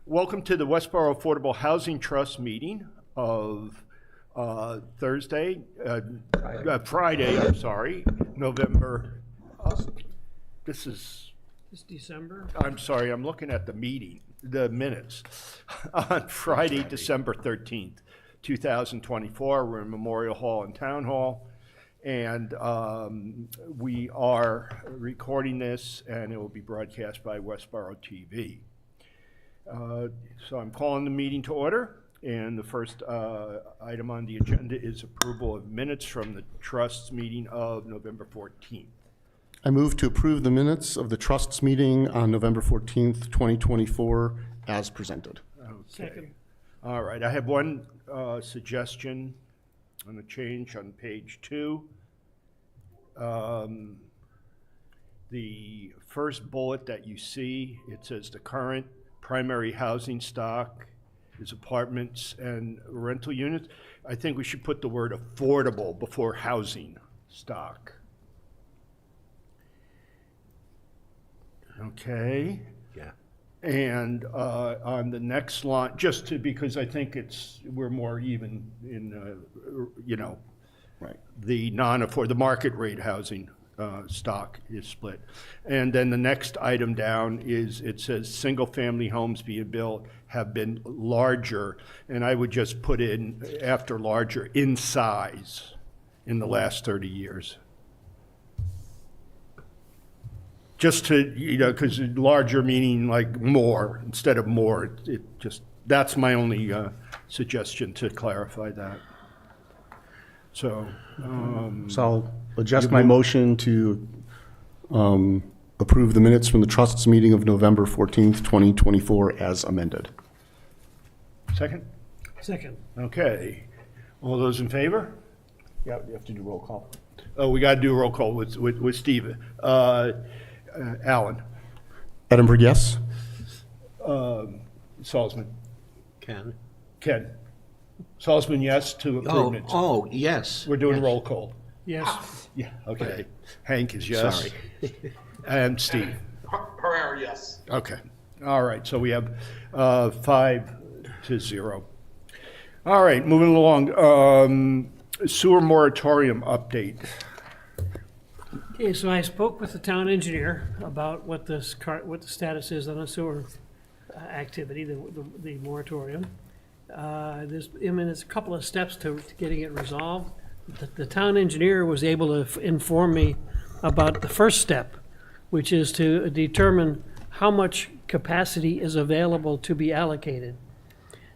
Welcome to the Westborough Affordable Housing Trust meeting of Friday, I'm sorry, November, this is, It's December. I'm sorry, I'm looking at the meeting, the minutes. On Friday, December 13th, 2024, we're in Memorial Hall and Town Hall. And we are recording this, and it will be broadcast by Westborough TV. So I'm calling the meeting to order, and the first item on the agenda is approval of minutes from the Trust's meeting of November 14th. I move to approve the minutes of the Trust's meeting on November 14th, 2024, as presented. Okay. Second. All right, I have one suggestion on the change on page 2. The first bullet that you see, it says the current primary housing stock is apartments and rental units. I think we should put the word affordable before housing stock. Okay. Yeah. And on the next line, just to, because I think we're more even in, Right. the the market rate housing stock is split. And then the next item down is, it says single-family homes being built have been larger, and I would just put in, after larger, in size in the last 30 years. Just to, because larger meaning like more instead of more. That's my only suggestion to clarify that. So I'll adjust my motion to approve the minutes from the Trust's meeting of November 14th, 2024, as amended. second? Second. Okay. All those in favor? Yeah, you have to do roll call. Oh, we got to do a roll call with Steve. Alan. Edinburgh, yes. Salzman. Ken? Ken. Salzman, yes to improvements. Oh, yes. We're doing yes. roll call. Yes. Yeah, okay. Hank is yes. Sorry. And Steve. Herrera, yes. Okay. All right. So we have 5-0. All right. Moving along. Sewer moratorium update. Okay, so I spoke with the town engineer about what the status is on the sewer activity, the moratorium. There's a couple of steps to getting it resolved. The town engineer was able to inform me about the first step, which is to determine how much capacity is available to be allocated.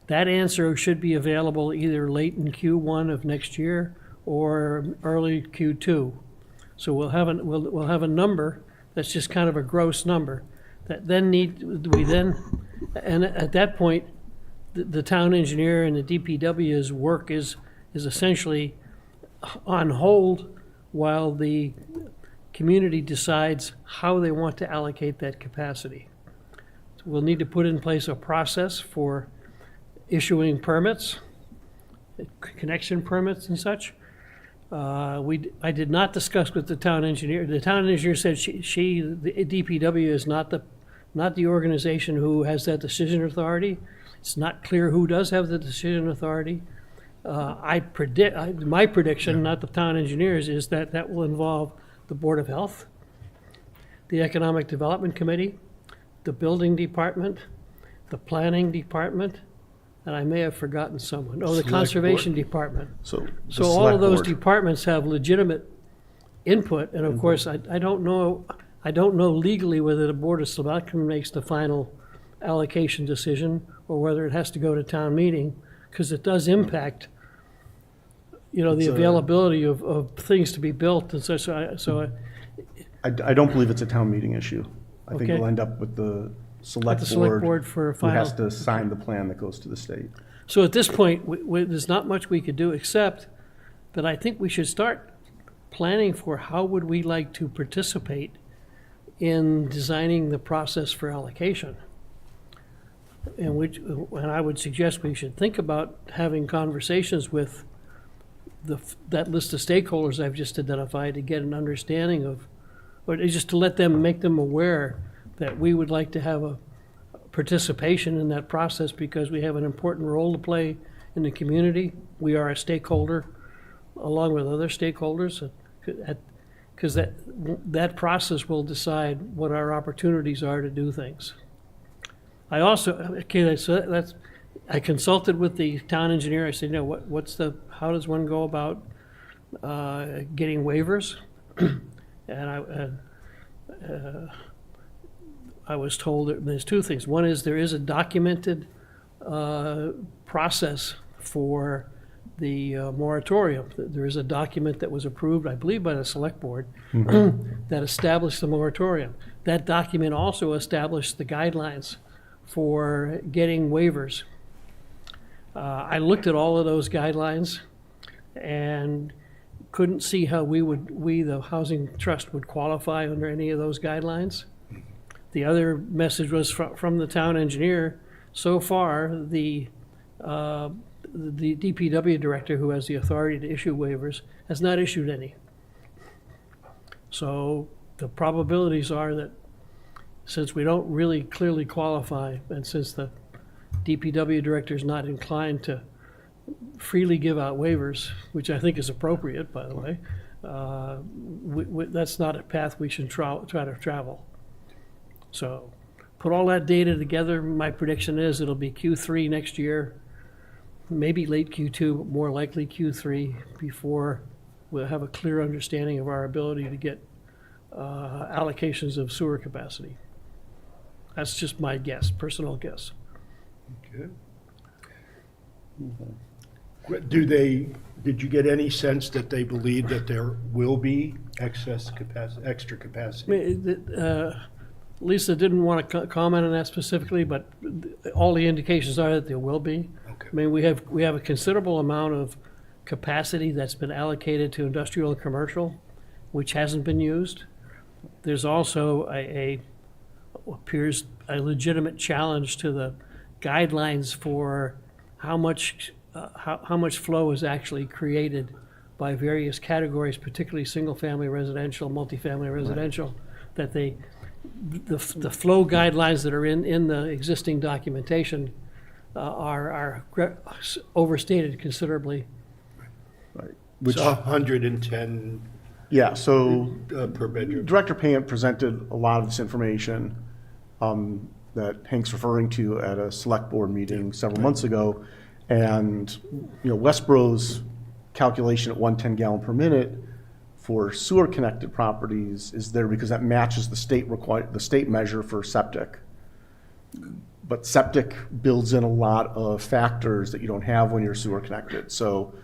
That answer should be available either late in Q1 of next year or early Q2. So we'll have a number that's just kind of a gross number that and at that point, the town engineer and the DPW's work is essentially on hold while the community decides how they want to allocate that capacity. So we'll need to put in place a process for issuing permits, connection permits and such. I did not discuss with the town engineer. The town engineer said the DPW is not the organization who has that decision authority. It's not clear who does have the decision authority. My prediction, not the town engineers, is that will involve the Board of Health, the Economic Development Committee, the Building Department, the Planning Department, and I may have forgotten someone. Oh, the Conservation Department. So all of those departments have legitimate input, and of course, I don't know legally whether the Board of Selectmen makes the final allocation decision or whether it has to go to town meeting, because it does impact, the availability of things to be built and such. So I don't believe it's a town meeting issue. I think Okay. we'll end up with the At the select board for a who final. has to sign the plan that goes to the state. So at this point, there's not much we could do except that I think we should start planning for how would we like to participate in designing the process for allocation. And I would suggest we should think about having conversations with that list of stakeholders I've just identified to get an understanding of, or just to make them aware that we would like to have a participation in that process because we have an important role to play in the community. We are a stakeholder along with other stakeholders, because that process will decide what our opportunities are to do things. I also, I consulted with the town engineer. I said, how does one go about getting waivers? And I was told that there's two things. One is there is a documented process for the moratorium. There is a document that was approved, I believe, by the select board that established the moratorium. That document also established the guidelines for getting waivers. I looked at all of those guidelines and couldn't see how we, the Housing Trust, would qualify under any of those guidelines. The other message was from the town engineer. So far, the DPW director, who has the authority to issue waivers, has not issued any. So the probabilities are that since we don't really clearly qualify, and since the DPW director is not inclined to freely give out waivers, which I think is appropriate, by the way, that's not a path we should try to travel. So put all that data together, my prediction is it'll be Q3 next year, maybe late Q2, but more likely Q3, before we'll have a clear understanding of our ability to get allocations of sewer capacity. That's just my guess, personal guess. Okay. Did you get any sense that they believe that there will be excess capacity, extra capacity? Lisa didn't want to comment on that specifically, but all the indications are that there will be. Okay. I mean, we have a considerable amount of capacity that's been allocated to industrial and commercial, which hasn't been used. There's also appears a legitimate challenge to the guidelines for how much flow is actually created by various categories, particularly single-family residential, multifamily residential, that the flow guidelines that are in the existing documentation are overstated considerably. Right. Which 110 Yeah, so per bedroom. Director Payant presented a lot of this information that Hank's referring to at a select board meeting several months ago. And, Westborough's calculation at 110 gallon per minute for sewer connected properties is there because that matches the state measure for septic. But septic builds in a lot of factors that you don't have when you're sewer connected. So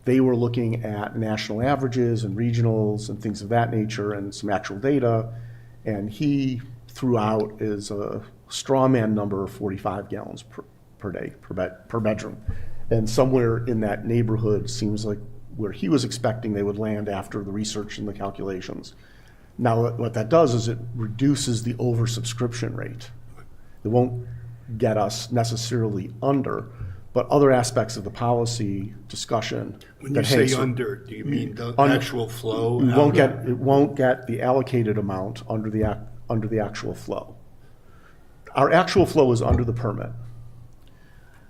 they were looking at national averages and regionals and things of that nature and some actual data. And he threw out as a straw man number of 45 gallons per day, per bedroom. And somewhere in that neighborhood seems like where he was expecting they would land after the research and the calculations. Now, what that does is it reduces the oversubscription rate. It won't get us necessarily under, but other aspects of the policy discussion. When you say under, do you mean the actual flow? It won't get the allocated amount under the actual flow. Our actual flow is under the permit.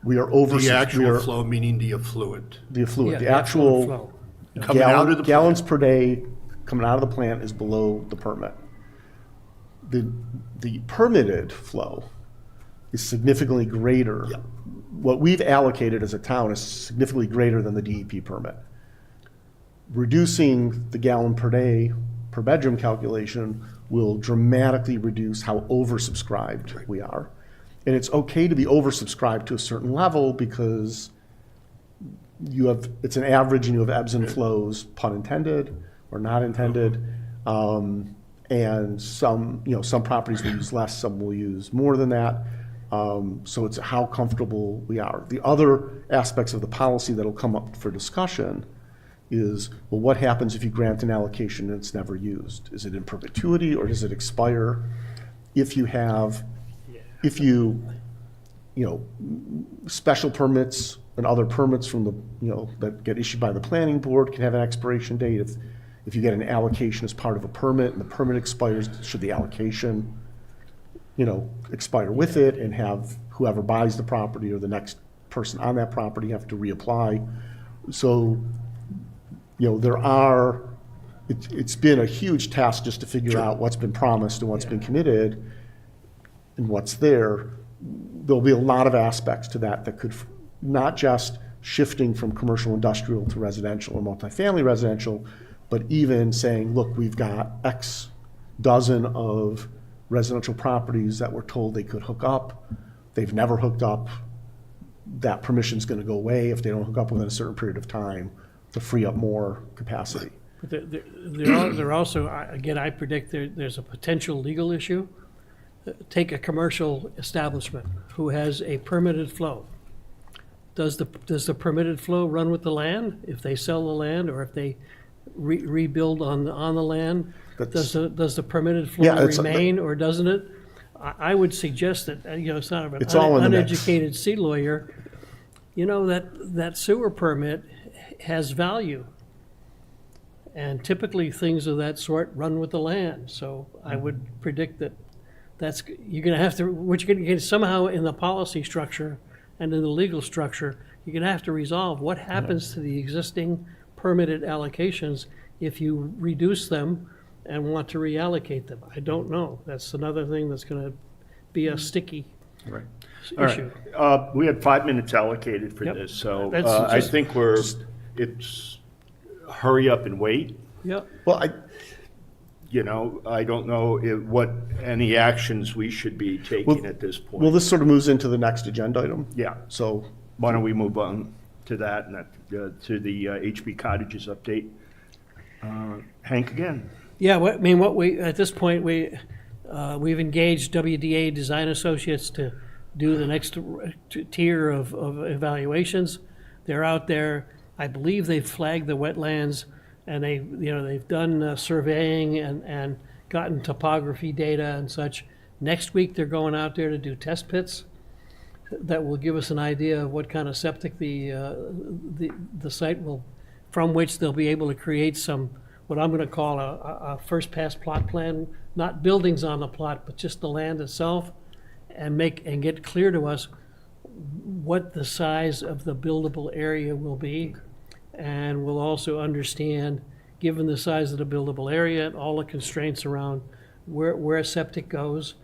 We are over. The actual flow meaning the affluent. The affluent, Yeah, the the actual flow. Coming out of the gallons per day coming out of the plant is below the permit. The permitted flow is significantly greater. Yeah. What we've allocated as a town is significantly greater than the DEP permit. Reducing the gallon per day per bedroom calculation will dramatically reduce how oversubscribed we are. And it's okay to be oversubscribed to a certain level because it's an average and you have ebbs and flows, pun intended or not intended. And some properties will use less, some will use more than that. So it's how comfortable we are. The other aspects of the policy that'll come up for discussion is, well, what happens if you grant an allocation and it's never used? Is it in perpetuity or does it expire? If you special permits and other permits from that get issued by the planning board can have an expiration date. If you get an allocation as part of a permit and the permit expires, should the allocation expire with it and have whoever buys the property or the next person on that property have to reapply. So, it's been a huge task just to figure out what's been promised and what's been committed and what's there. There'll be a lot of aspects to that could not just shifting from commercial industrial to residential or multifamily residential, but even saying, look, we've got X dozen of residential properties that were told they could hook up. They've never hooked up. That permission's going to go away if they don't hook up within a certain period of time to free up more capacity. But there also, again, I predict there's a potential legal issue. Take a commercial establishment who has a permitted flow. Does the permitted flow run with the land if they sell the land or if they rebuild on the land? Does the permitted flow remain or doesn't it? I would suggest that, it's not an uneducated sea lawyer, that sewer permit has value. And typically things of that sort run with the land. So I would predict that you're going to have to, somehow in the policy structure and in the legal structure, you're going to have to resolve what happens to the existing permitted allocations if you reduce them and want to reallocate them. I don't know. That's another thing that's going to be a sticky Right. All issue. right. We had 5 minutes allocated for this, so That's I just- think it's hurry up and wait. Yep. Well, I don't know what any actions we should be taking at this point. well, this sort of moves into the next agenda item. Yeah. So, Why don't we move on to that and to the HB Cottages update? Hank again. Yeah, at this point, we've engaged WDA Design Associates to do the next tier of evaluations. They're out there. I believe they've flagged the wetlands, and they've done surveying and gotten topography data and such. Next week, they're going out there to do test pits that will give us an idea of what kind of septic the site will, from which they'll be able to create some, what I'm going to call a first pass plot plan, not buildings on the plot, but just the land itself, and get clear to us what the size of the buildable area will be. And we'll also understand, given the size of the buildable area and all the constraints around where septic goes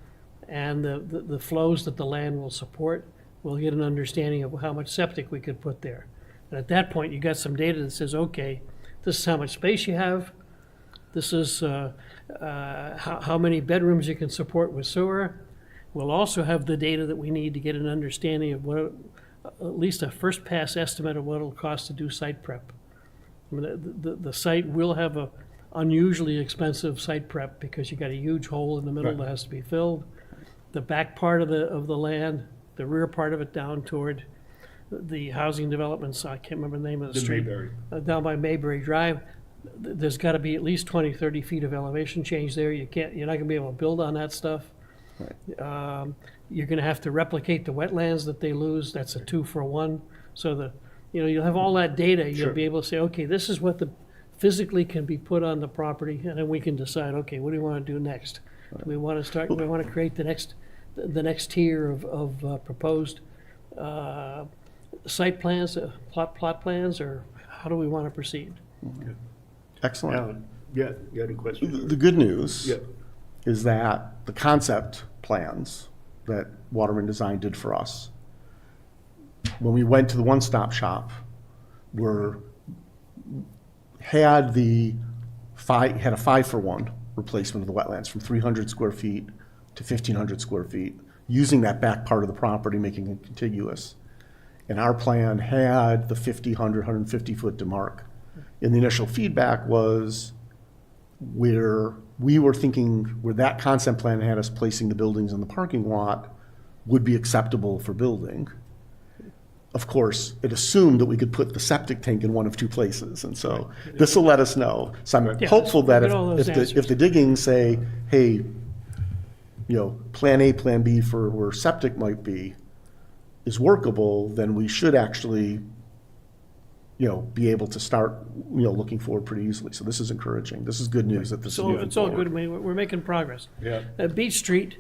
and the flows that the land will support, we'll get an understanding of how much septic we could put there. And at that point, you got some data that says, okay, this is how much space you have. This is how many bedrooms you can support with sewer. We'll also have the data that we need to get an understanding of at least a first pass estimate of what it'll cost to do site prep. I mean, the site will have a unusually expensive site prep because you got a huge hole in the middle that has to be filled. The back part of the land, the rear part of it down toward the housing developments, I can't remember the name of the street. Mayberry. Down by Mayberry Drive, there's got to be at least 20, 30 feet of elevation change there. You're not going to be able to build on that stuff. You're going to have to replicate the wetlands that they lose. That's a 2-for-1. So you'll have all that data. You'll be able to say, okay, this is what physically can be put on the property, and then we can decide, okay, what do we want to do next? Do we want to start? Do we want to create the next tier of proposed site plans, plot plans, or how do we want to proceed? excellent. Alan, yeah, you had a question? The good news Yeah. is that the concept plans that Waterman Design did for us, when we went to the one-stop shop, had a 5-for-1 replacement of the wetlands from 300 square feet to 1,500 square feet, using that back part of the property, making it contiguous. And our plan had the 50, 100, 150-foot demarc. And the initial feedback was where we were thinking where that concept plan had us placing the buildings in the parking lot would be acceptable for building. Of course, it assumed that we could put the septic tank in one of two places, and so this will let us know. So I'm hopeful that get all those if the diggings say, hey, plan A, plan B for where septic might be is workable, then we should actually, be able to start, looking forward pretty easily. So this is encouraging. This is good news that this is moving It's all forward. good. We're making progress. Yeah. Beach Street,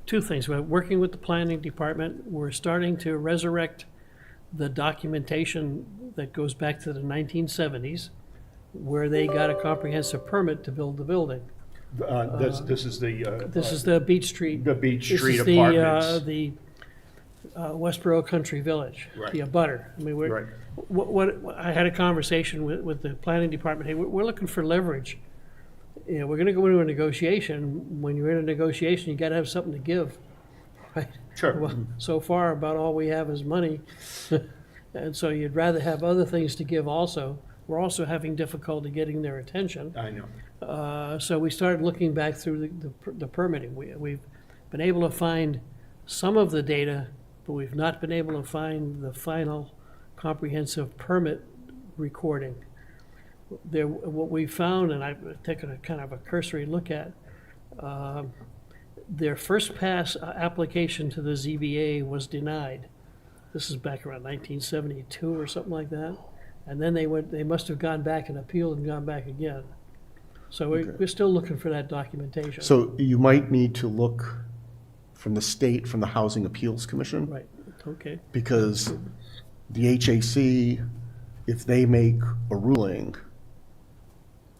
Two things. We're working with the planning department. We're starting to resurrect the documentation that goes back to the 1970s, where they got a comprehensive permit to build the building. This is the. This is the Beach Street. The Beach This Street is apartments. the Westborough Country Village, Right. the abutter. I mean, Right. I had a conversation with the planning department. Hey, we're looking for leverage. You know, we're gonna go into a negotiation. When you're in a negotiation, you gotta have something to give, right? Sure. Well, so far, about all we have is money. And so you'd rather have other things to give also. We're also having difficulty getting their attention. I know. So we started looking back through the permitting. We've been able to find some of the data, but we've not been able to find the final comprehensive permit recording. What we found, and I've taken a kind of a cursory look at, their first pass application to the ZBA was denied. This is back around 1972 or something like that. And then they must have gone back and appealed and gone back again. So we're still looking for that documentation. So you might need to look from the state, from the Housing Appeals Commission. Right, okay. Because the HAC, if they make a ruling,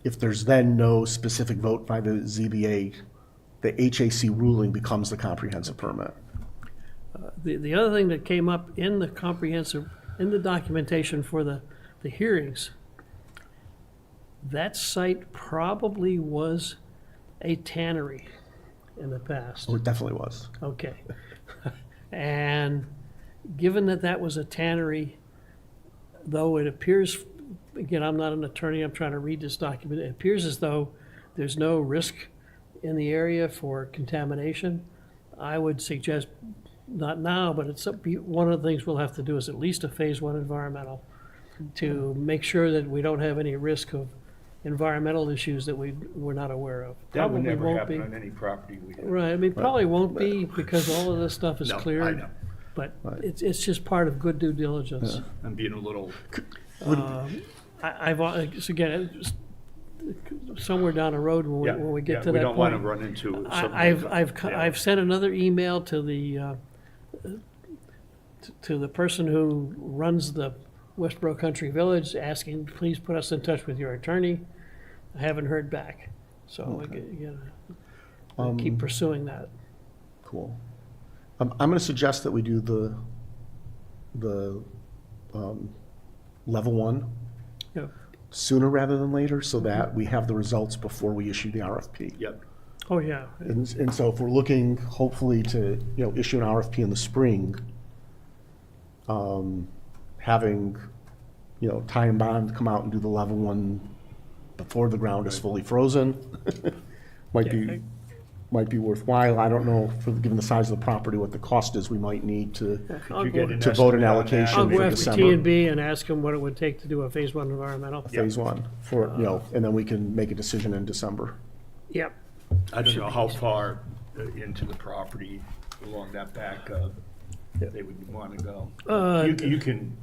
if there's then no specific vote by the ZBA, the HAC ruling becomes the comprehensive permit. The other thing that came up in the comprehensive, in the documentation for the hearings, that site probably was a tannery in the past. Oh, it definitely was. Okay. And given that that was a tannery, though it appears, again, I'm not an attorney, I'm trying to read this document, it appears as though there's no risk in the area for contamination. I would suggest, not now, but it's one of the things we'll have to do is at least a phase one environmental to make sure that we don't have any risk of environmental issues that we're not aware of. That would Probably never won't happen be. on any property we have. Right, I mean, probably won't be because all of this stuff is No, I cleared. know. But it's just part of good due diligence. I'm being a little, So again, somewhere down the road when yeah. we get yeah, to we that don't want to point. run into something. I've sent another email to the person who runs the Westborough Country Village, asking, please put us in touch with your attorney. I haven't heard back, so I'll keep pursuing that. Cool. I'm going to suggest that we do the level one Yeah. sooner rather than later, so that we have the results before we issue the RFP. Yep. Oh, yeah. And so if we're looking hopefully to, issue an RFP in the spring, having, Ty and Bond come out and do the level one before the ground is fully frozen might be worthwhile. I don't know, given the size of the property, what the cost is we might need to I'll you go get an vote an estimate on that? allocation I'll go for after December. T&B and ask them what it would take to do a phase one environmental. Phase one for, and then we can make a decision in December. Yep. I don't know how far into the property along that back they would want to go. You can,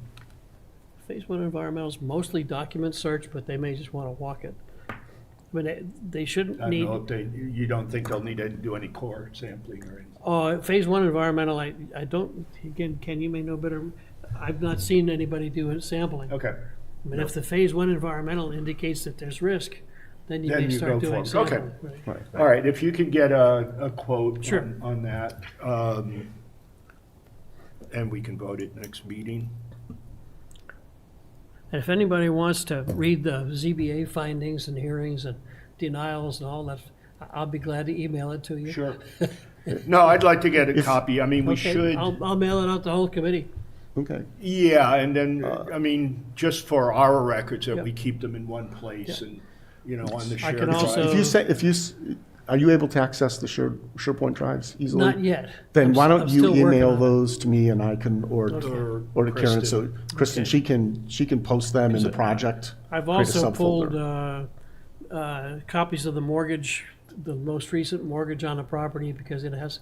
Phase one environmental is mostly document search, but they may just want to walk it. I mean, they shouldn't I need. don't know if you don't think they'll need to do any core sampling or anything. Phase one environmental, I don't, again, Ken, you may know better. I've not seen anybody do sampling. Okay. I mean, if the phase one environmental indicates that there's risk, then you Then may you start go doing for it. Okay. sampling. Right. All right, if you could get a quote Sure. on that, and we can vote at next meeting. And if anybody wants to read the ZBA findings and hearings and denials and all that, I'll be glad to email it to you. Sure. No, I'd like to get a copy. I mean, we Okay, should. I'll mail it out to the whole committee. Okay. Yeah, and then, I mean, just for our records, that Yep. we keep them in one place Yep. and, on the I shared can drive. also- Are you able to access the SharePoint drives easily? Not yet. Then why I'm don't you still working email on it. those to me and I can, or to Karen, so Kristen, Okay. she can post them in the project. I've create a also pulled subfolder. copies of the mortgage, the most recent mortgage on the property, because it has,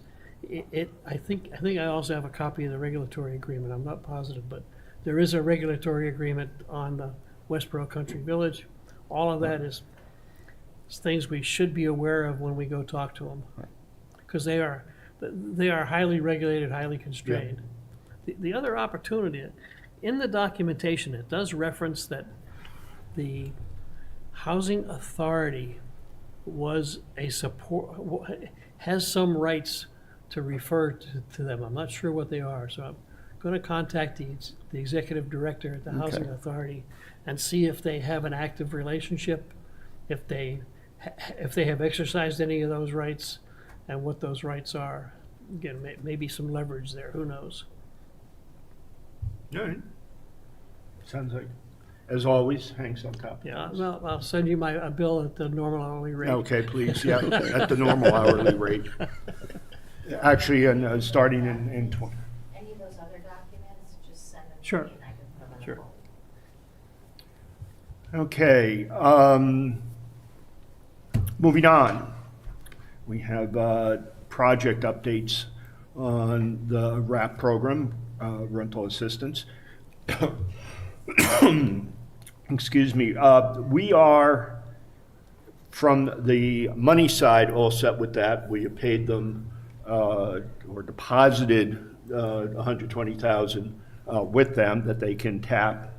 I think I also have a copy of the regulatory agreement. I'm not positive, but there is a regulatory agreement on the Westborough Country Village. All of that is things we should be aware of when we go talk to them. Because they are highly regulated, highly constrained. The other opportunity, in the documentation, it does reference that the housing authority was a support, has some rights to refer to them. I'm not sure what they are, so I'm going to contact the executive director at the housing authority and see if they have an active relationship, if they have exercised any of those rights, and what those rights are. Again, maybe some leverage there, who knows? All right. Sounds like, as always, hang some copy. Yeah, well, I'll send you a bill at the normal hourly rate. Okay, please, yeah, at the normal hourly rate. Actually, and starting in 20. Any of those other documents, just send them to Sure. me and I can put them on Sure. hold. Okay, moving on. We have project updates on the RAP program, rental assistance. Excuse me. We are, from the money side, all set with that. We have paid them or deposited $120,000 with them that they can tap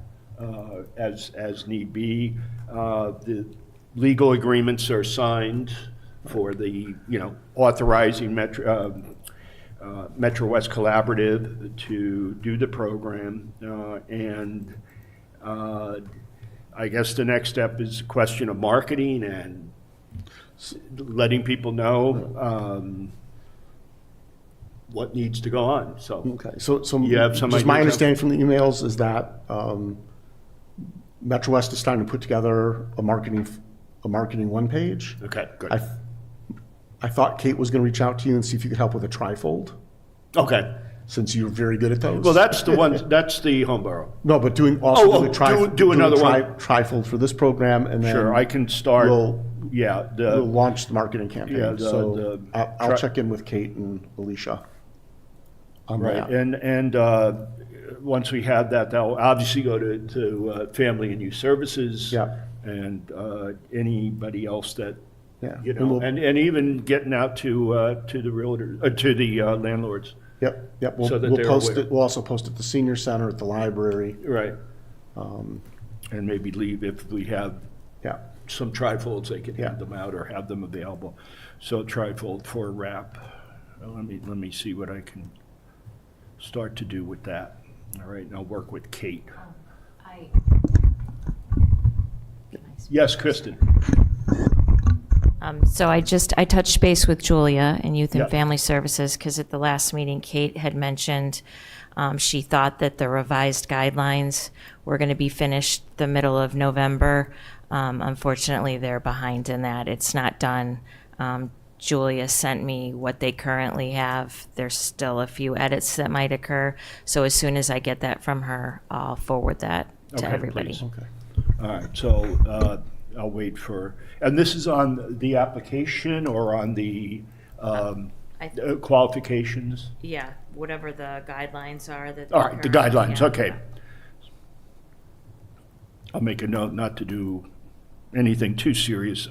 as need be. The legal agreements are signed for the, authorizing Metro West Collaborative to do the program. And I guess the next step is a question of marketing and letting people know what needs to go on, so. Okay, so You have some just my idea, understanding from the emails is that Metro West is starting to put together a marketing one page. Okay, good. I thought Kate was going to reach out to you and see if you could help with a trifold, Okay. since you're very good at those. Well, that's the one, that's the home borough. No, but doing another one. trifold for this program, and then Sure, I can start, we'll the, launch the marketing campaign. Yeah, So I'll tri- check in with Kate and Alicia on right, that. and once we have that, that'll obviously go to Family and Youth Services. Yeah. And anybody else that, Yeah. and even getting out to the realtors, to the landlords. Yep. So that We'll they're post aware. it. We'll also post at the senior center, at the library. Right. And maybe leave if we have Yeah. some trifolds, they can Yeah. hand them out or have them available. So trifold for wrap. Let me see what I can start to do with that. All right, and I'll work with Kate. I. Yes, Kristen? So I touched base with Julia in Youth and Yep. Family Services, because at the last meeting, Kate had mentioned she thought that the revised guidelines were going to be finished the middle of November. Unfortunately, they're behind in that. It's not done. Julia sent me what they currently have. There's still a few edits that might occur. So as soon as I get that from her, I'll forward that to Okay, everybody. please. Okay. All right, so I'll wait for, and this is on the application or on the qualifications? Yeah, whatever the guidelines are that. All right, the they're currently guidelines, have. okay. I'll make a note not to do anything too serious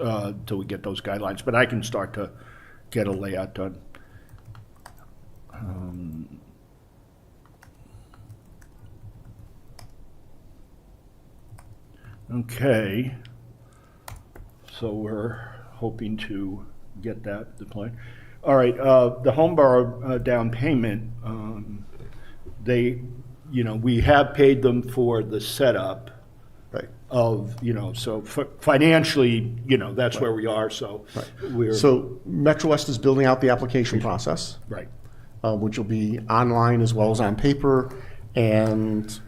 till we get those guidelines, but I can start to get a layout done. Okay, so we're hoping to get that deployed. All right, the home borrow down payment, we have paid them for the setup Right. of, so financially, that's where we are, so we're, So Metro West is building out the application process, right, which will be online as well as on paper. And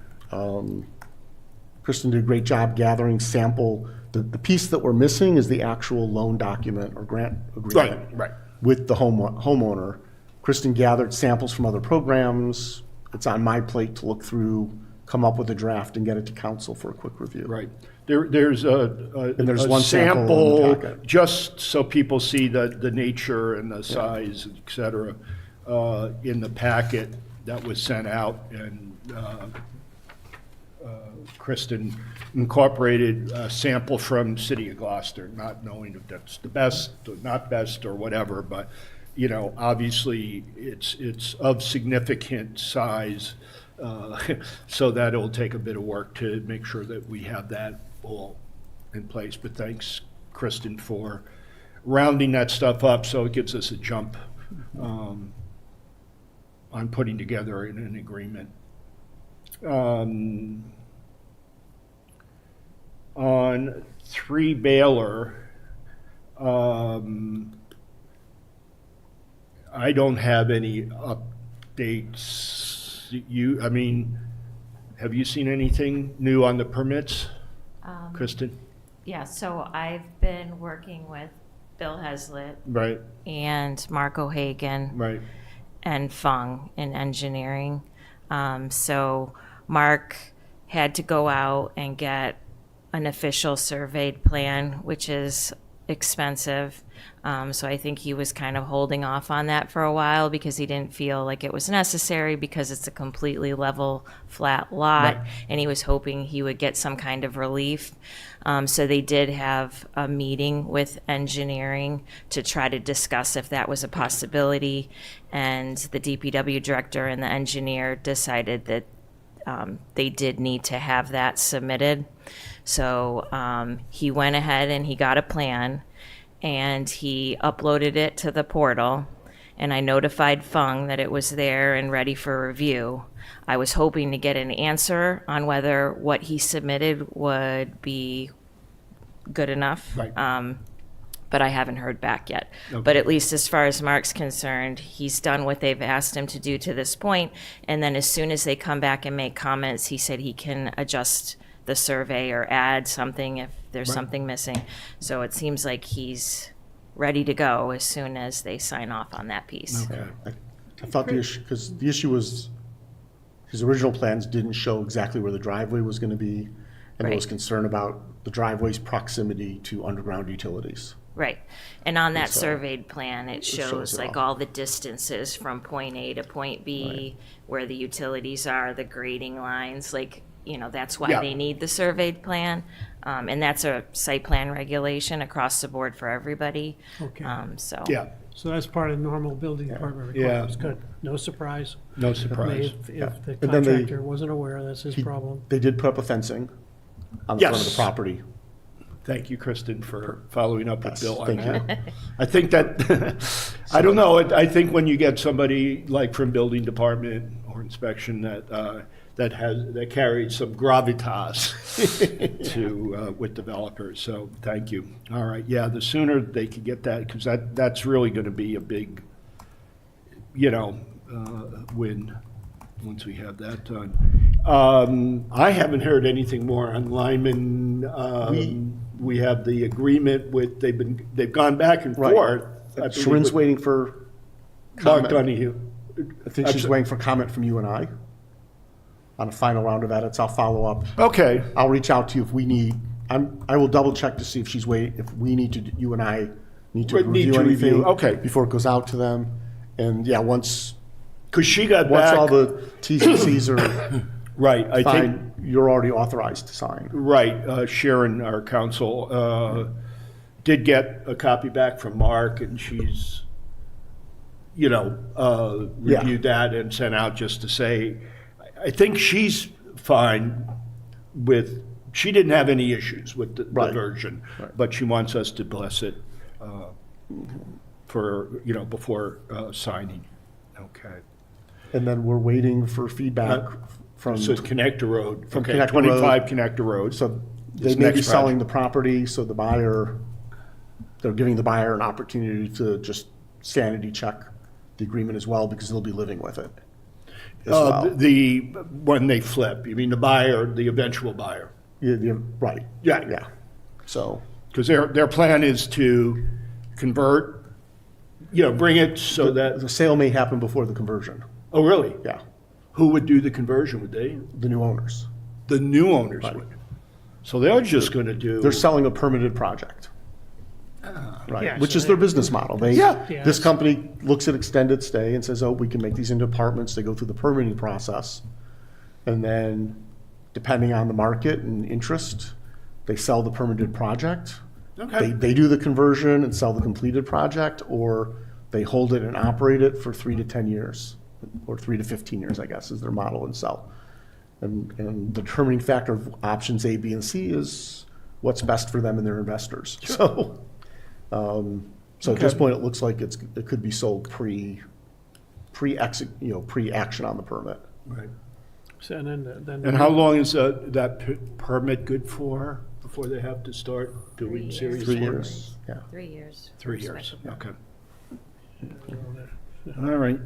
Kristen did a great job gathering sample. The piece that we're missing is the actual loan document or grant agreement. right. With the homeowner. Kristen gathered samples from other programs. It's on my plate to look through, come up with a draft, and get it to council for a quick review. Right. There's And there's a one sample in the packet. just so people see the nature and the size, et cetera, in the packet that was sent out. And Kristen incorporated a sample from City of Gloucester, not knowing if that's the best or not best or whatever, but, you know, obviously it's of significant size, so that it'll take a bit of work to make sure that we have that all in place. But thanks, Kristen, for rounding that stuff up so it gives us a jump on putting together an agreement. On 3 Baylor, I don't have any updates. I mean, have you seen anything new on the permits, Kristen? Yeah, so I've been working with Bill Heslett Right, and Mark O'Hagan right, and Fung in engineering. So Mark had to go out and get an official surveyed plan, which is expensive. So I think he was kind of holding off on that for a while because he didn't feel like it was necessary because it's a completely level, flat lot. Right. And he was hoping he would get some kind of relief. So they did have a meeting with engineering to try to discuss if that was a possibility. And the DPW director and the engineer decided that they did need to have that submitted. So he went ahead and he got a plan and he uploaded it to the portal. And I notified Fung that it was there and ready for review. I was hoping to get an answer on whether what he submitted would be good enough. right. But I haven't heard back yet. Okay. But at least as far as Mark's concerned, he's done what they've asked him to do to this point. And then as soon as they come back and make comments, he said he can adjust the survey or add something if there's Right. something missing. So it seems like he's ready to go as soon as they sign off on that piece. Okay. I thought the issue, because the issue was, his original plans didn't show exactly where the driveway was gonna be, and there was Right. concern about the driveway's proximity to underground utilities. Right. And on that so surveyed plan, it shows shows it like all. all the distances from point A to point B, where the utilities are, the grading lines, like, you know, that's why Yeah. they need the surveyed plan. And that's a site plan regulation across the board for everybody. Okay. So. Yeah, So that's part of normal building department Yeah. requirements. Good. No surprise. no I mean, surprise. If the And then they- contractor wasn't aware, that's his problem. They did put up a fencing on the front of Yes. the property. Thank you, Kristen, for following up with Yes, Bill on thank you. that. I think that, I don't know, I think when you get somebody like from building department or inspection that carries some gravitas to, with developers, so thank you. All right, yeah, the sooner they could get that, because that's really gonna be a big, you know, win, once we have that done. I haven't heard anything more on Lyman. We have the agreement with, they've gone back and Right. forth. I believe, Sharon's with waiting for Mark comment. Donahue. I think she's waiting for comment from you and I on a final round of edits. I'll follow up. Okay, I'll reach out to you if we need, I will double check to see if she's if we need to, you and I need to Would need review to review, anything. okay. Before it goes out to them. And yeah, once because she got all back, the Ts and Cs are right, I think, fine, you're already authorized to sign. right, Sharon, our counsel, did get a copy back from Mark, and she's, you know, Yeah. reviewed that and sent out just to say, I think she's fine with, she didn't have any issues with the Right. version, Right. but she wants us to bless it for, you know, before signing. Okay. And then we're waiting for feedback from, So it's Connector Road. From Okay, Connector 25 Connector Road. so they This may be next selling the property, so the buyer, they're giving the buyer an opportunity to just sanity check the agreement as well, because they'll be living with it as well. When they flip, you mean the buyer, the eventual buyer? Right. Yeah. Yeah. So, Because their plan is to convert, you know, bring it so that, the sale may happen before the conversion. oh, really? Yeah. Who would do the conversion? Would they? The new owners. The new owners Right. would. So they're just going to do. They're selling a permitted project. Right, Yeah, which so is their they- business model. They, Yeah. Yeah. this company looks at extended stay and says, oh, we can make these into apartments. They go through the permitting process. And then depending on the market and interest, they sell the permitted project. Okay. They do the conversion and sell the completed project, or they hold it and operate it for 3 to 10 years, or 3 to 15 years, I guess, is their model and sell. And the determining factor of options A, B, and C is what's best for them and their investors. So, at this point, it looks like it could be sold pre-action on the permit. Right. So, and then. And how long is that permit good for, before they have to start doing 3 years. serious 3 work? years, yeah. 3 years. 3 for years, special permit. okay. All right.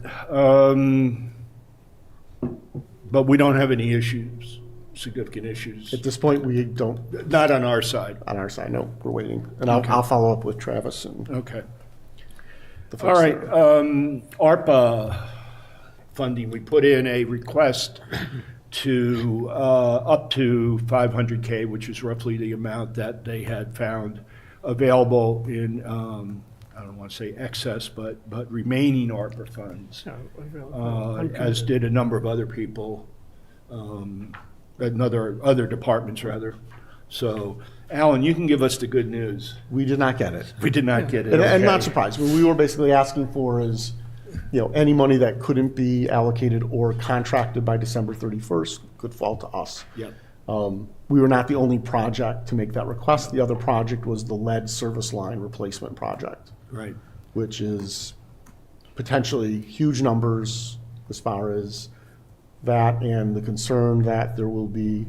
But we don't have any issues, significant issues, At this point, we don't, not on our side. on our side, no, we're waiting. And I'll follow up with Travis and Okay. the All folks right, there. ARPA funding, we put in a request to, up to 500K, which is roughly the amount that they had found available in, I don't want to say excess, but remaining ARPA funds, as did a number of other people, and other departments rather. So, Alan, you can give us the good news. We did not get it. We did not get it. And okay. not surprised. What we were basically asking for is, any money that couldn't be allocated or contracted by December 31st could fall to us. Yep. We were not the only project to make that request. The other project was the lead service line replacement project, Right. which is potentially huge numbers as far as that, and the concern that there will be,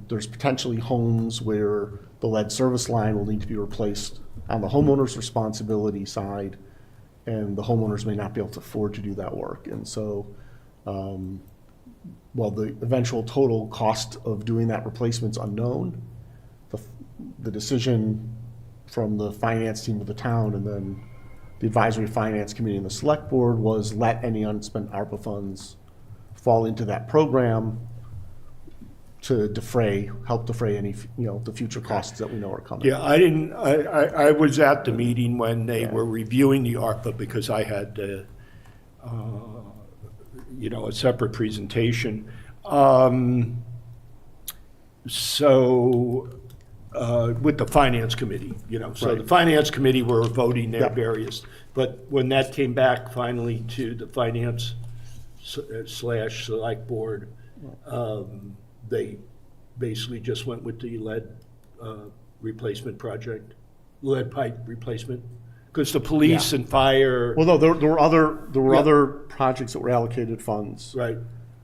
there's potentially homes where the lead service line will need to be replaced on the homeowner's responsibility side, and the homeowners may not be able to afford to do that work. And so, while the eventual total cost of doing that replacement's unknown, the decision from the finance team of the town and then the advisory finance committee and the select board was let any unspent ARPA funds fall into that program to help defray any, the future costs that we know are coming. Yeah, I was at the meeting when they were reviewing the ARPA because I had, a separate presentation. With the finance committee, so the Right. finance committee were voting their Yep. various, but when that came back finally to the finance / select board, they basically just went with the lead replacement project, lead pipe replacement, because the police Yeah. and fire, Well, no, there were Yeah. other projects that were allocated funds. right,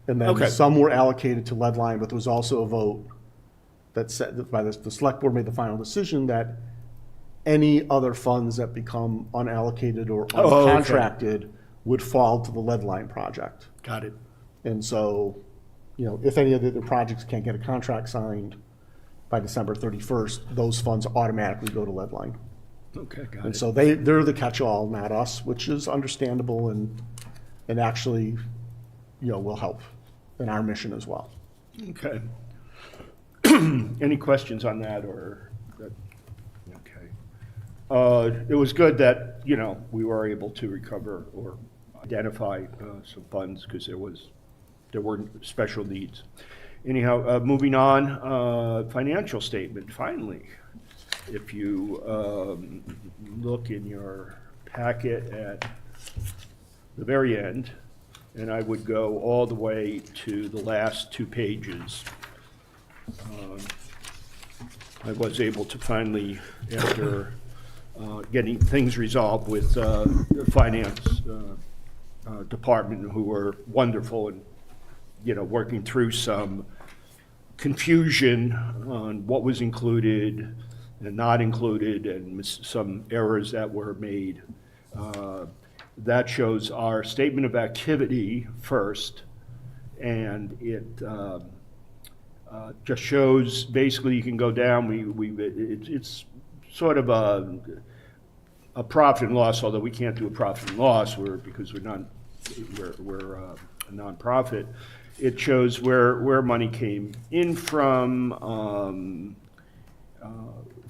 And then Okay. some were allocated to lead line, but there was also a vote that said, that by the select board made the final decision that any other funds that become unallocated or Oh, okay. uncontracted would fall to the lead line project. got it. And so, if any of the other projects can't get a contract signed by December 31st, those funds automatically go to lead line. Okay, got And it. so they're the catch-all, not us, which is understandable and actually, will help in our mission as well. Okay. Any questions on that or, okay. It was good that, we were able to recover or identify some funds because there were special needs. Anyhow, moving on, financial statement, finally. If you look in your packet at the very end, and I would go all the way to the last 2 pages. I was able to finally, after getting things resolved with the finance department, who were wonderful and, working through some confusion on what was included and not included and some errors that were made. That shows our statement of activity first, and it just shows, basically you can go down, it's sort of a profit and loss, although we can't do a profit and loss because we're a nonprofit. It shows where money came in from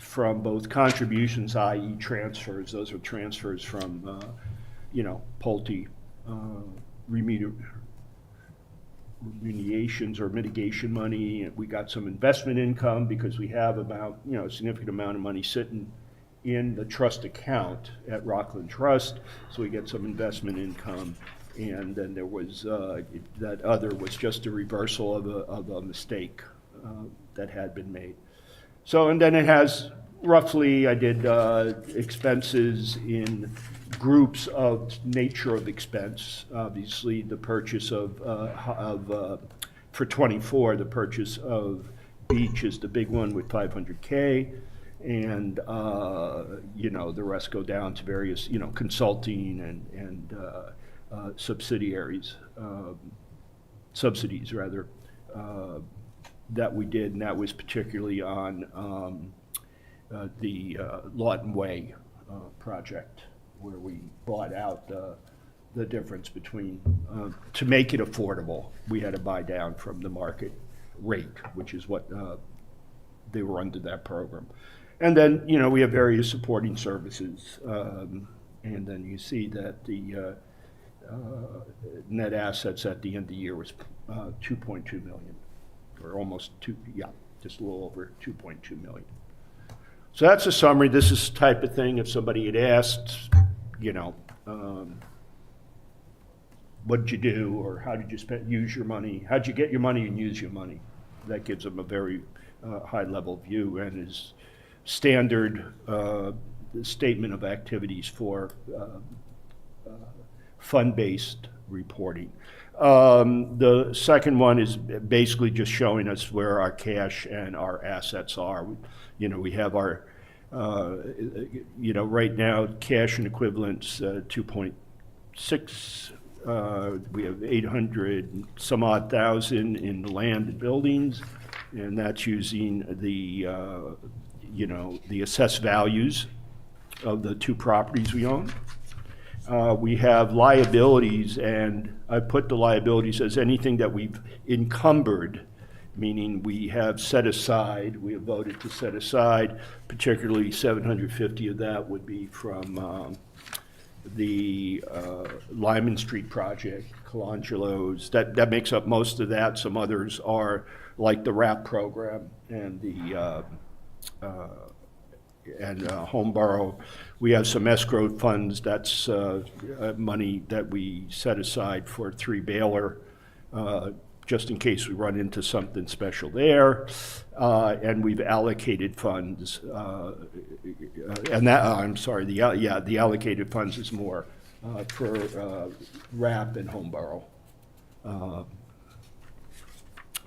both contributions, i.e. transfers. Those are transfers from, Pulte remediations or mitigation money. And we got some investment income because we have about, a significant amount of money sitting in the trust account at Rockland Trust, so we get some investment income. And then there was, that other was just a reversal of a mistake that had been made. So, and then it has roughly, I did expenses in groups of nature of expense. Obviously, the purchase for 24, the purchase of Beach is the big one with $500K. And, the rest go down to various, consulting and subsidies rather, that we did, and that was particularly on the Lawton Way project, where we bought out the difference between, to make it affordable, we had to buy down from the market rate, which is what they were under that program. And then, we have various supporting services, and then you see that the net assets at the end of the year was 2.2 million, or almost just a little over 2.2 million. So that's a summary. This is the type of thing, if somebody had asked, what did you do, or how did you use your money? How'd you get your money and use your money? That gives them a very high-level view, and is standard statement of activities for fund-based reporting. The second one is basically just showing us where our cash and our assets are. We have our, right now, cash and equivalents, 2.6. We have 800 some odd thousand in the land and buildings, and that's using the, the assessed values of the two properties we own. We have liabilities, and I put the liabilities as anything that we've encumbered, meaning we have set aside, we have voted to set aside, particularly 750 of that would be from the Lyman Street project, Colangelo's. That makes up most of that. Some others are like the RAP program and the Homeborough. We have some escrowed funds. That's money that we set aside for 3 Baylor, just in case we run into something special there. And we've allocated funds, and that, the allocated funds is more for RAP and Homeborough,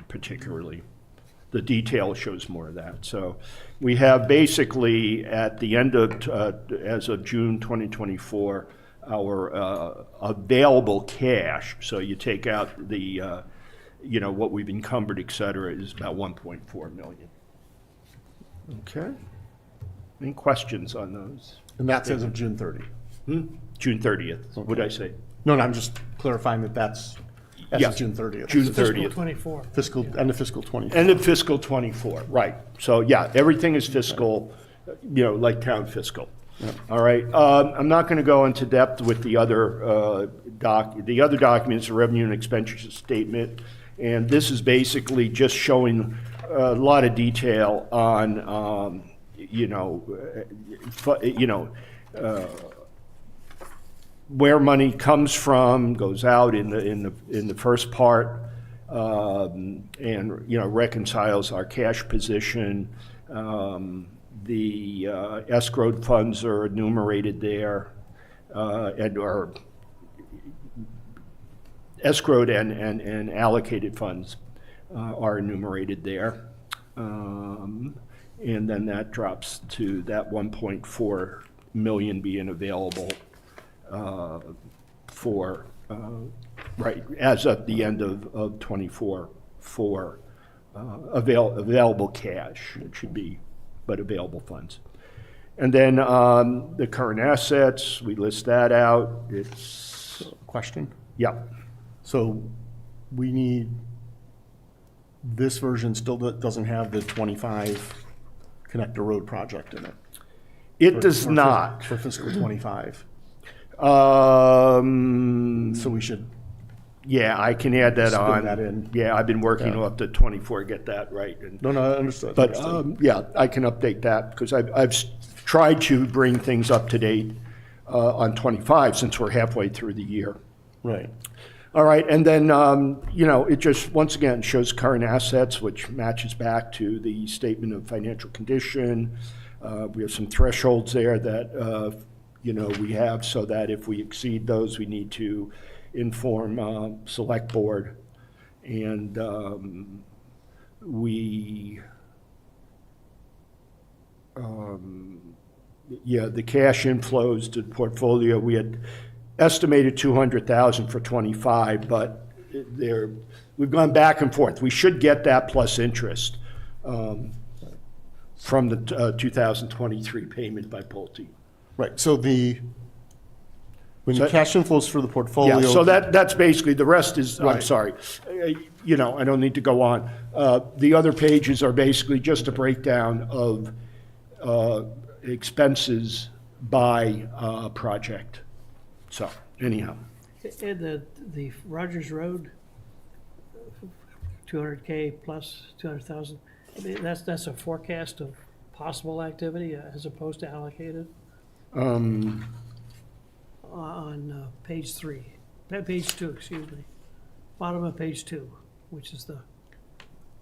particularly. The detail shows more of that. So we have basically at the end of, as of June 2024, our available cash, so you take out the, what we've encumbered, et cetera, is about 1.4 million. Okay. Any questions on those? And that's as of June 30. June 30th, what did I say? No, I'm just clarifying that that's as Yeah. of June 30th. June Fiscal 30th. 24. End of fiscal 24. End of fiscal 24, right. So, yeah, everything is fiscal, like town fiscal. All right. I'm not going to go into depth with the other the other document is a revenue and expenditure statement, and this is basically just showing a lot of detail on, where money comes from, goes out in the first part, and reconciles our cash position. The escrowed funds are enumerated there, and are escrowed and allocated funds are enumerated there. And then that drops to that 1.4 million being available for, right, as of the end of 24 for available cash, it should be, but available funds. And then the current assets, we list that out. It's, Question? yeah. So we need, this version still doesn't have the 25 Connector Road project in it. It does not. For fiscal 25. So So we should Yeah, I can add that Spin on. that in. Yeah, I've been working Yeah. up to 24, get that right. And No, I understood. But, Understood. yeah, I can update that, because I've tried to bring things up to date on 25, since we're halfway through the year. Right. All right, and then, it just, once again, shows current assets, which matches back to the statement of financial condition. We have some thresholds there that, we have, so that if we exceed those, we need to inform Select Board. And the cash inflows to the portfolio, we had estimated 200,000 for 25, but we've gone back and forth. We should get that plus interest from the 2023 payment by Pulte. Right, so when the So- cash inflows for the portfolio. Yeah, so that's basically, the rest is, I'm Right. sorry, I don't need to go on. The other pages are basically just a breakdown of expenses by project. So, anyhow, And the Rogers Road, 200K plus 200,000, I mean, that's a forecast of possible activity as opposed to allocated on page 3, page 2, excuse me. Bottom of page 2, which is the,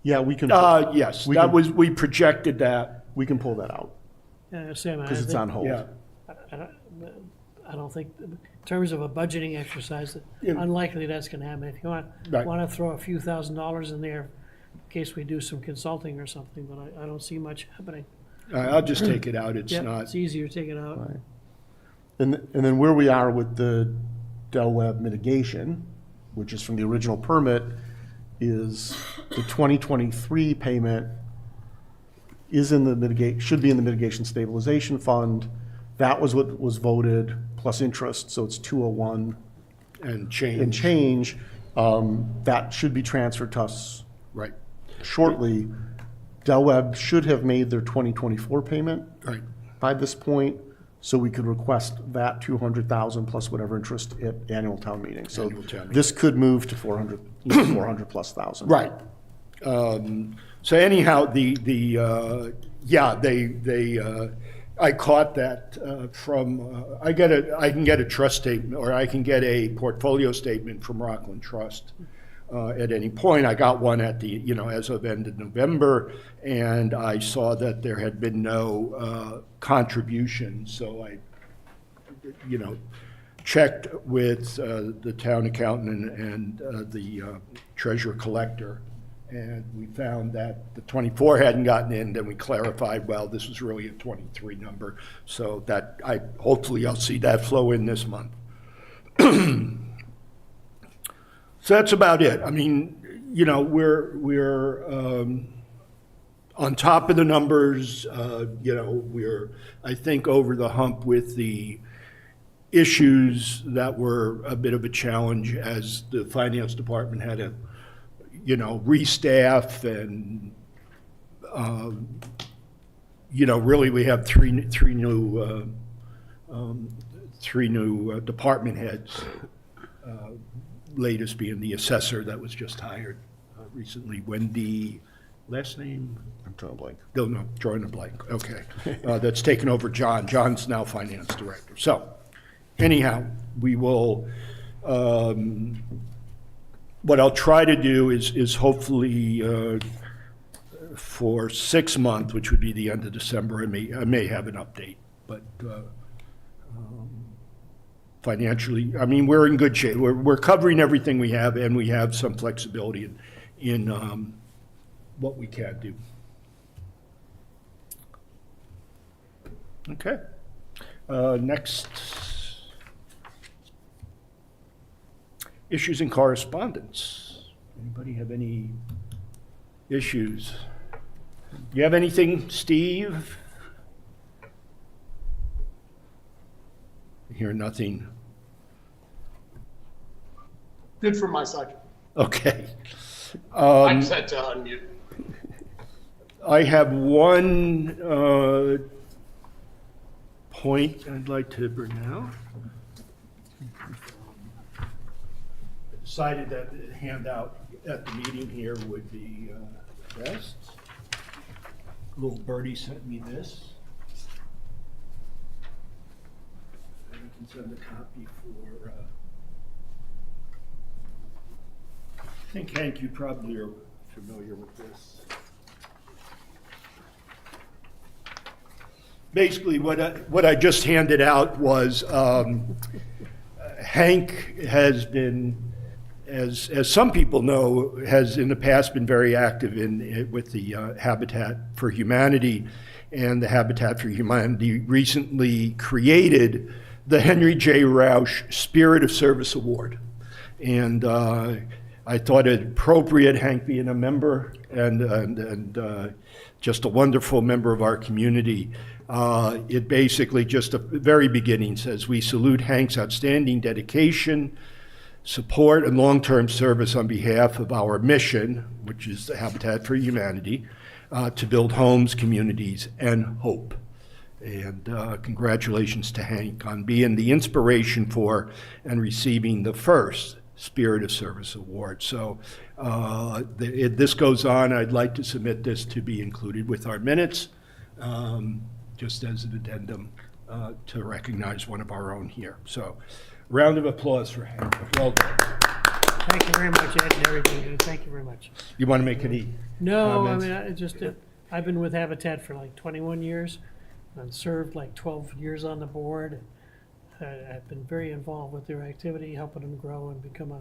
Yeah, we can, yes, We that can- was, we projected that, we can pull that out, Sam, I because it's think- on hold. yeah. I don't think, in terms of a budgeting exercise, that Yeah. unlikely that's gonna happen. If you Right. wanna throw a few $1,000s in there in case we do some consulting or something, but I don't see much happening. I'll just take it out, it's Yeah, not, it's easier to take it out. Right. And then where we are with the Del Webb mitigation, which is from the original permit, is the 2023 payment is in the should be in the mitigation stabilization fund. That was what was voted, plus interest, so it's 201 and and change, change. That should be transferred to us right, shortly. Del Webb should have made their 2024 payment right. by this point, so we could request that 200,000 plus whatever interest at annual town meeting. So Annual town meeting. this could move to 400, 400 plus thousand. Right. So anyhow, I caught that from, I can get a trust statement, or I can get a portfolio statement from Rockland Trust at any point. I got one at the, as of end of November, and I saw that there had been no contribution, so I, checked with the town accountant and the treasurer collector, and we found that the 24 hadn't gotten in. Then we clarified, well, this was really a 23 number, so that hopefully I'll see that flow in this month. So that's about it. I mean, we're on top of the numbers. We're, I think, over the hump with the issues that were a bit of a challenge as the finance department had to, restaff, and really we have three new department heads. Latest being the assessor that was just hired recently. Wendy, last name? I'm drawing a blank. No, drawing a blank. Okay, that's taken over John. John's now finance director. So, anyhow, we will. What I'll try to do is hopefully for 6 months, which would be the end of December, I may have an update, but financially, I mean, we're in good shape. We're covering everything we have, and we have some flexibility in what we can do. Okay. Next. Issues and correspondence. Anybody have any issues? You have anything, Steve? I hear nothing. Good from my side. Okay. I just had to unmute. I have one point I'd like to bring out. decided that the handout at the meeting here would be best. Little birdie sent me this. And I can send a copy for, I think Hank, you probably are familiar with this. Basically, what I just handed out was Hank has been, as some people know, has in the past been very active with the Habitat for Humanity, and the Habitat for Humanity recently created the Henry J. Roush Spirit of Service Award. And I thought it appropriate, Hank being a member and just a wonderful member of our community. It basically just at the very beginning says, we salute Hank's outstanding dedication, support, and long-term service on behalf of our mission, which is the Habitat for Humanity, to build homes, communities, and hope. And congratulations to Hank on being the inspiration for and receiving the first Spirit of Service Award. So this goes on. I'd like to submit this to be included with our minutes, just as an addendum to recognize one of our own here. So round of applause for Hank. Well done. Thank you very much, Ed, and everything. Thank you very much. You want to make any No, comments? I mean, I've been with Habitat for like 21 years and served like 12 years on the board. I've been very involved with their activity, helping them grow and become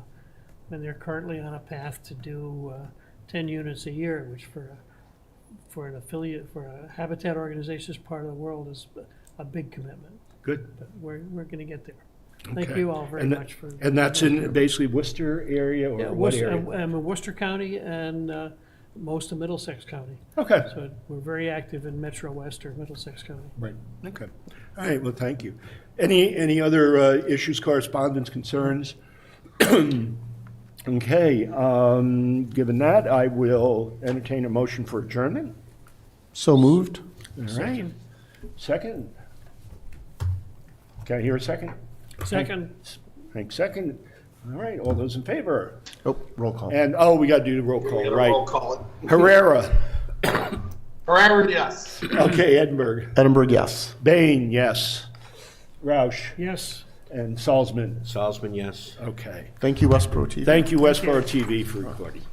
and they're currently on a path to do 10 units a year, which for an affiliate, for a Habitat organization as part of the world is a big commitment. Good. But we're going to get there. Thank Okay. you all very And much for. And that's in basically Worcester area or Yeah, what Worcester, area? I'm in Worcester County and most of Middlesex County. Okay. So we're very active in Metro West or Middlesex County. Right, okay. All right, well, thank you. Any other issues, correspondence, concerns? Okay, given that, I will entertain a motion for adjournment. So moved? All right. Second? Can I hear a second? Second, Hank, second. All right, all those in favor? Oh, roll call. And, we got to do the roll We call, gotta right? roll call it. Herrera. Forever, yes. Okay, Edinburgh. Edinburgh, yes. Bain, yes. Roush yes. and Salzman. Salzman, yes. Okay. Thank you, Westborough TV. Thank you, Westborough TV, for recording.